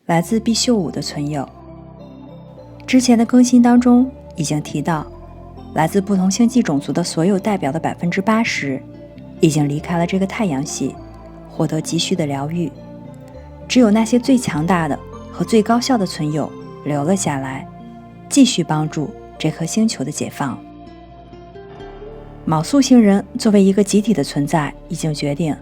来自毕秀武的存有。之前的更新当中已经提到，来自不同星际种族的所有代表的 80% 已经离开了这个太阳系，获得急需的疗愈，只有那些最强大的和最高效的存有留了下来，继续帮助这颗星球的解放。卯宿星人作为一个集体的存在，已经决定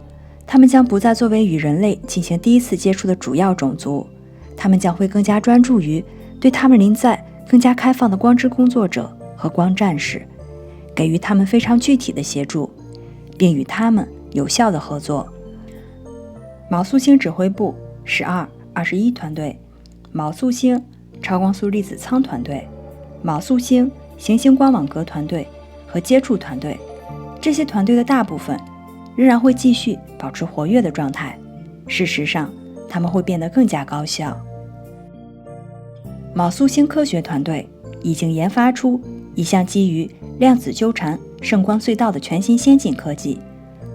他们将不再作为与人类进行第一次接触的主要种族，他们将会更加专注于对他们临在更加开放的光之工作者和光战士，给予他们非常具体的协助，并与他们有效的合作。卯宿星指挥部12、21团队，卯宿星超光速粒子舱团队，卯宿星行星光网格团队和接触团队，这些团队的大部分仍然会继续保持活跃的状态，事实上他们会变得更加高效。卯宿星科学团队已经研发出一项基于量子纠缠圣光隧道的全新先进科技，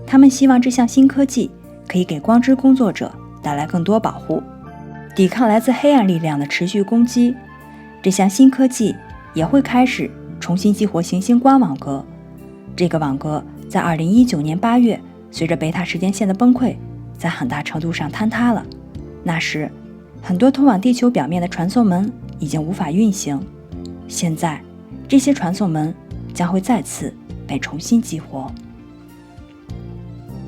他们希望这项新科技可以给光之工作者带来更多保护，抵抗来自黑暗力量的持续攻击。这项新科技也会开始重新激活行星光网格，这个网格在2019年8月随着贝塔时间线的崩溃，在很大程度上坍塌了。那时，很多通往地球表面的传送门已经无法运行，现在这些传送门将会再次被重新激活。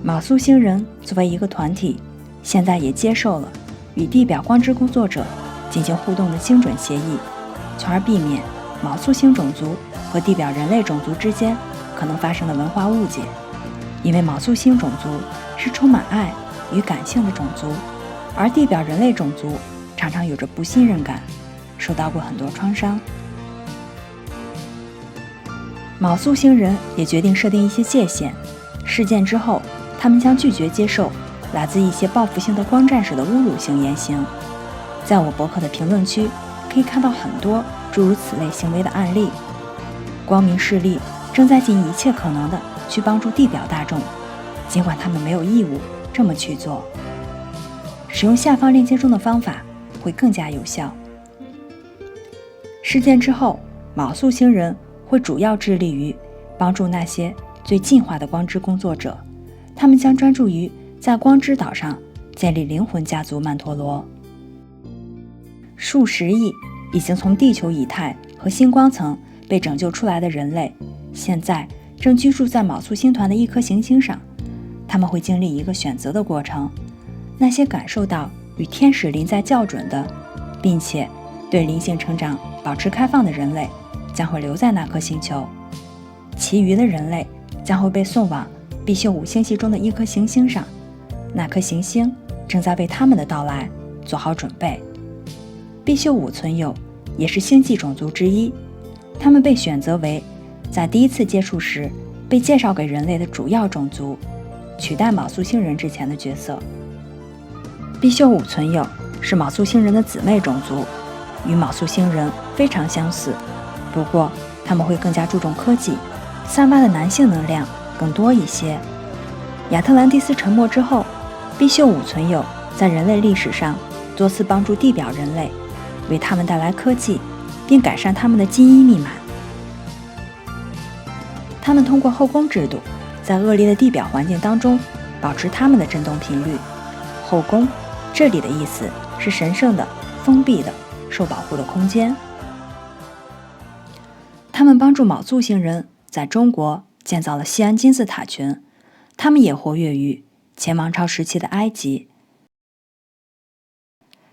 卯宿星人作为一个团体，现在也接受了与地表光之工作者进行互动的精准协议，从而避免卯宿星种族和地表人类种族之间可能发生的文化误解。因为卯宿星种族是充满爱与感性的种族，而地表人类种族常常有着不信任感，受到过很多创伤。卯宿星人也决定设定一些界限，事件之后他们将拒绝接受来自一些报复性的光战士的侮辱性言行。在我博客的评论区可以看到很多诸如此类行为的案例。光明势力正在尽一切可能的去帮助地表大众，尽管他们没有义务这么去做。使用下方链接中的方法会更加有效。事件之后，卯宿星人会主要致力于帮助那些最进化的光之工作者，他们将专注于在光之岛上建立灵魂家族曼陀罗。数十亿已经从地球以太和星光层被拯救出来的人类，现在正居住在卯宿星团的一颗行星上。他们会经历一个选择的过程，那些感受到与天使临在校准的，并且对灵性成长保持开放的人类将会留在那颗星球，其余的人类将会被送往毕秀武星系中的一颗行星上，那颗行星正在为他们的到来做好准备。毕秀武存有也是星际种族之一，他们被选择为在第一次接触时被介绍给人类的主要种族，取代卯宿星人之前的角色。毕秀武存有是卯宿星人的姊妹种族，与卯宿星人非常相似，不过他们会更加注重科技，散发的男性能量更多一些。亚特兰蒂斯沉没之后，毕秀武存有在人类历史上多次帮助地表人类，为他们带来科技，并改善他们的基因密码。他们通过后宫制度，在恶劣的地表环境当中保持他们的振动频率。后宫这里的意思是神圣的、封闭的、受保护的空间。他们帮助卯宿星人在中国建造了西安金字塔群，他们也活跃于前王朝时期的埃及。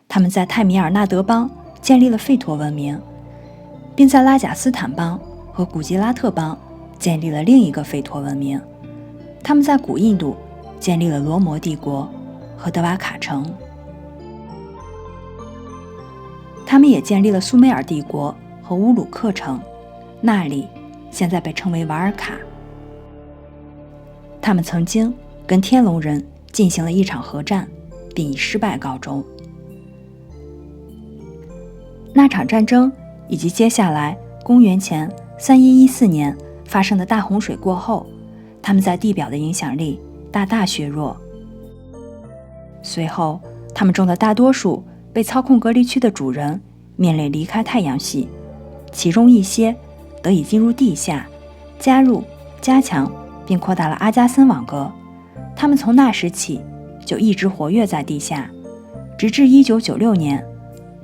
他们在泰米尔纳德邦建立了吠陀文明，并在拉贾斯坦邦和古吉拉特邦建立了另一个吠陀文明。他们在古印度建立了罗摩帝国和德瓦卡城。他们也建立了苏美尔帝国和乌鲁克城，那里现在被称为瓦尔卡。他们曾经跟天龙人进行了一场核战，并以失败告终。那场战争以及接下来公元前3114年发生的大洪水过后，他们在地表的影响力大大削弱。随后他们中的大多数被操控隔离区的主人面临离开太阳系，其中一些得以进入地下，加入、加强并扩大了阿加森网格。他们从那时起就一直活跃在地下，直至1996年，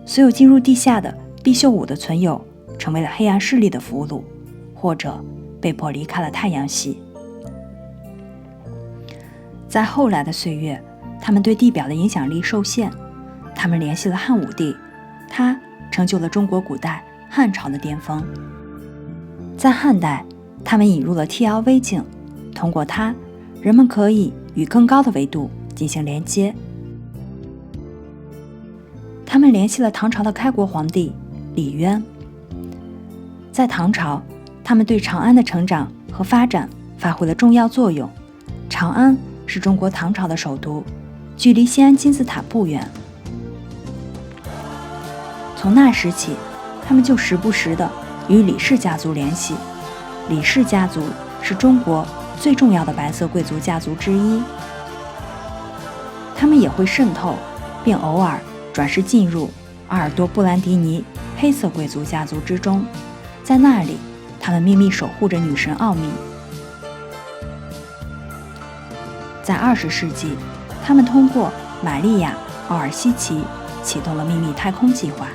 所有进入地下的毕宿五的存有成为了黑暗势力的俘虏，或者被迫离开了太阳系。在后来的岁月，他们对地表的影响力受限，他们联系了汉武帝，他成就了中国古代汉朝的巅峰。在汉代，他们引入了 TLV 镜，通过它，人们可以与更高的维度进行连接。他们联系了唐朝的开国皇帝李渊。在唐朝，他们对长安的成长和发展发挥了重要作用。长安是中国唐朝的首都，距离西安金字塔不远。从那时起，他们就时不时地与李氏家族联系。李氏家族是中国最重要的白色贵族家族之一。他们也会渗透，并偶尔转世进入阿尔多布兰迪尼黑色贵族家族之中，在那里，他们秘密守护着女神奥秘。在20世纪，他们通过玛丽亚·奥尔西奇启动了秘密太空计划。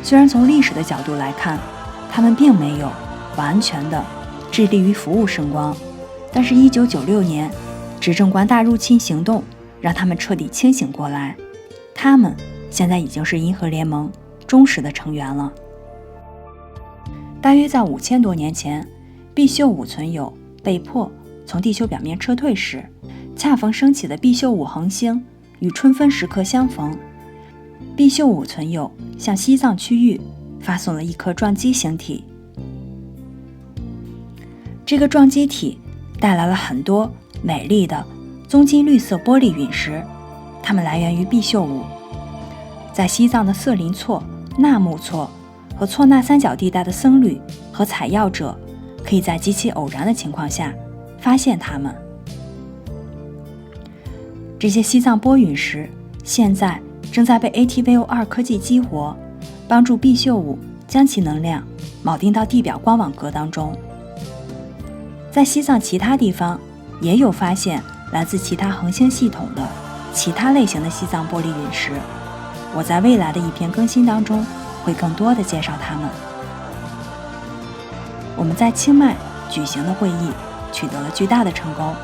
虽然从历史的角度来看，他们并没有完全的致力于服务圣光，但是1996年执政官大入侵行动让他们彻底清醒过来，他们现在已经是银河联盟忠实的成员了。大约在5000多年前，毕宿五存有被迫从地球表面撤退时，恰逢升起的毕宿五恒星与春分时刻相逢。毕宿五存有向西藏区域发送了一颗撞击星体，这个撞击体带来了很多美丽的棕金绿色玻璃陨石，它们来源于毕宿五。在西藏的色林措、纳木错和措那三角地带的僧侣和采药者可以在极其偶然的情况下发现它们。这些西藏波陨石现在正在被 ATVO2 科技激活，帮助毕宿五将其能量铆定到地表光网格当中。在西藏其他地方也有发现来自其他恒星系统的其他类型的西藏玻璃陨石，我在未来的一篇更新当中会更多的介绍它们。我们在清迈举行的会议取得了巨大的成功，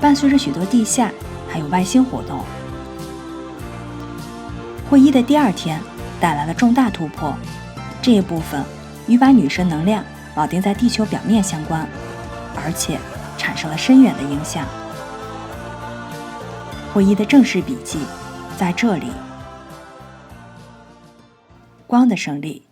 伴随着许多地下还有外星活动。会议的第2天带来了重大突破，这一部分与把女神能量铆定在地球表面相关，而且产生了深远的影响。会议的正式笔记在这里。光的胜利。